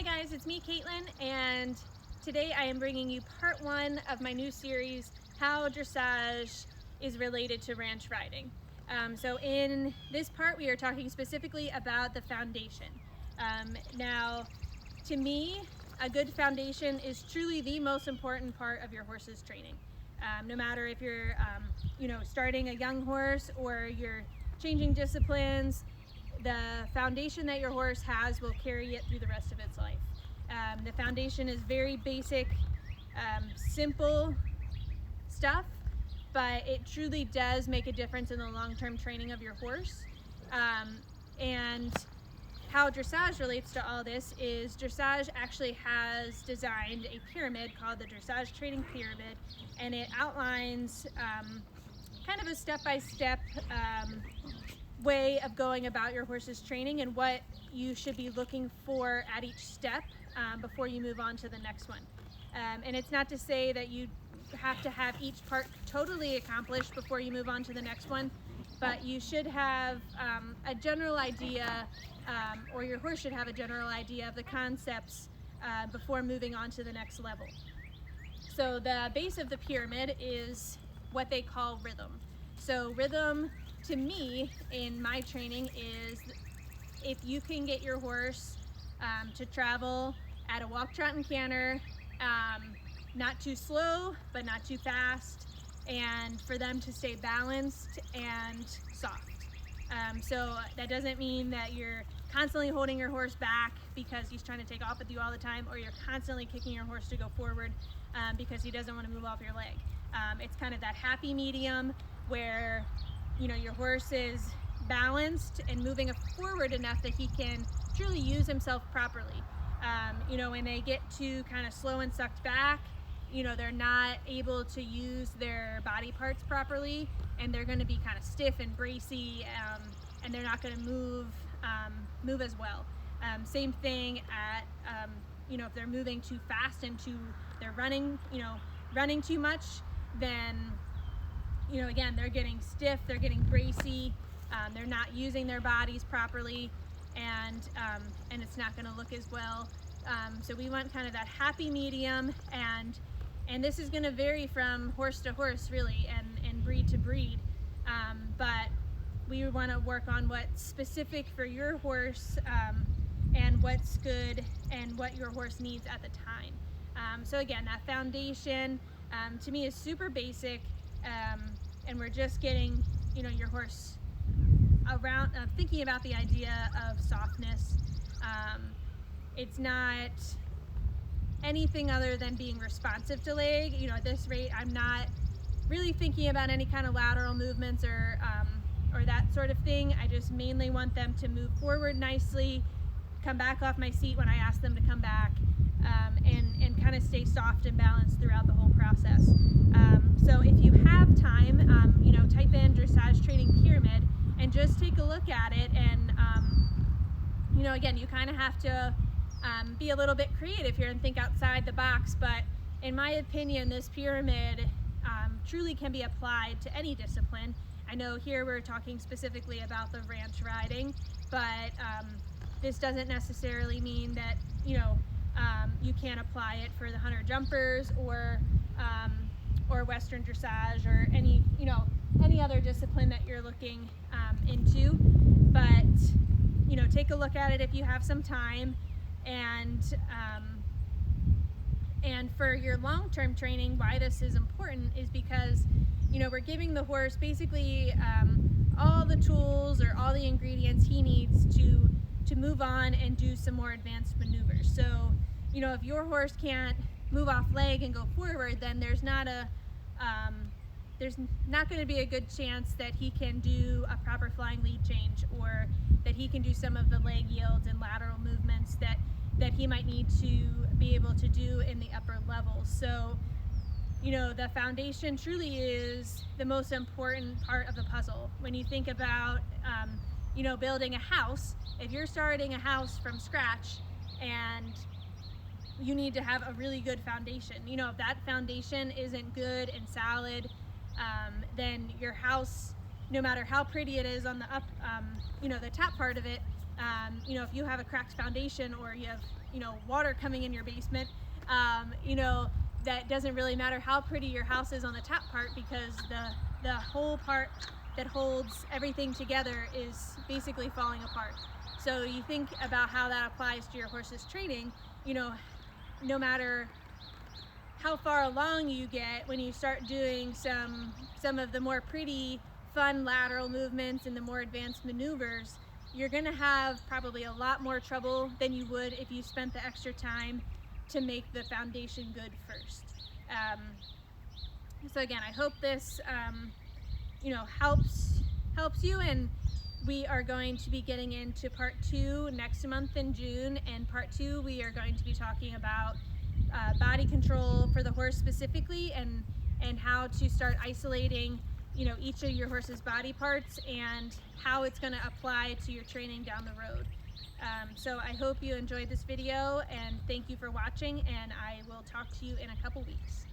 Hi guys, it's me Caitlin, and today I am bringing you part one of my new series, How Dressage is Related to Ranch Riding. So in this part we are talking specifically about the foundation. Now, to me, a good foundation is truly the most important part of your horse's training. No matter if you're starting a young horse or you're changing disciplines, the foundation that your horse has will carry it through the rest of its life. The foundation is very basic, simple stuff, but it truly does make a difference in the long-term training of your horse. And how dressage relates to all this is dressage actually has designed a pyramid called the Dressage Training Pyramid, and it outlines kind of a step-by-step way of going about your horse's training and what you should be looking for at each step before you move on to the next one. And it's not to say that you have to have each part totally accomplished before you move on to the next one, but you should have a general idea, or your horse should have a general idea of the concepts before moving on to the next level. So the base of the pyramid is what they call rhythm. So rhythm, to me, in my training, is if you can get your horse to travel at a walk, trot, and canter, not too slow, but not too fast, and for them to stay balanced and soft. So that doesn't mean that you're constantly holding your horse back because he's trying to take off with you all the time, or you're constantly kicking your horse to go forward because he doesn't want to move off your leg. It's kind of that happy medium where your horse is balanced and moving forward enough that he can truly use himself properly. When they get too kind of slow and sucked back, they're not able to use their body parts properly, and they're going to be kind of stiff and bracy, and they're not going to move as well. Same thing at if they're moving too fast and they're running too much, then again, they're getting stiff, they're getting bracy, they're not using their bodies properly, and it's not going to look as well. So we want kind of that happy medium, and this is going to vary from horse to horse, really, and breed to breed. But we want to work on what's specific for your horse, and what's good and what your horse needs at the time. So again, that foundation to me is super basic. And we're just getting your horse around, thinking about the idea of softness. It's not anything other than being responsive to leg. At this rate, I'm not really thinking about any kind of lateral movements or that sort of thing. I just mainly want them to move forward nicely, come back off my seat when I ask them to come back, and kind of stay soft and balanced throughout the whole process. So if you have time, type in Dressage Training Pyramid and just take a look at it, and again, you kind of have to be a little bit creative here and think outside the box, but in my opinion, this pyramid truly can be applied to any discipline. I know here we're talking specifically about the ranch riding, but this doesn't necessarily mean that you can't apply it for the hunter jumpers or Western dressage or any other discipline that you're looking into. But take a look at it if you have some time, and for your long-term training, why this is important is because we're giving the horse basically all the tools or all the ingredients he needs to move on and do some more advanced maneuvers. So if your horse can't move off leg and go forward, then there's not going to be a good chance that he can do a proper flying lead change, or that he can do some of the leg yields and lateral movements that he might need to be able to do in the upper levels. So the foundation truly is the most important part of the puzzle. When you think about building a house, if you're starting a house from scratch and you need to have a really good foundation, if that foundation isn't good and solid, then your house, no matter how pretty it is on the the top part of it, You know, if you have a cracked foundation or you have, you know, water coming in your basement, that doesn't really matter how pretty your house is on the top part, because the whole part that holds everything together is basically falling apart. So you think about how that applies to your horse's training. You know, no matter how far along you get, when you start doing some of the more pretty, fun lateral movements and the more advanced maneuvers, you're going to have probably a lot more trouble than you would if you spent the extra time to make the foundation good first. So again, I hope this helps you, and we are going to be getting into part 2 next month in June. And part 2, we are going to be talking about body control for the horse specifically, and how to start isolating, you know, each of your horse's body parts and how it's going to apply to your training down the road. So I hope you enjoyed this video, and thank you for watching, and I will talk to you in a couple weeks.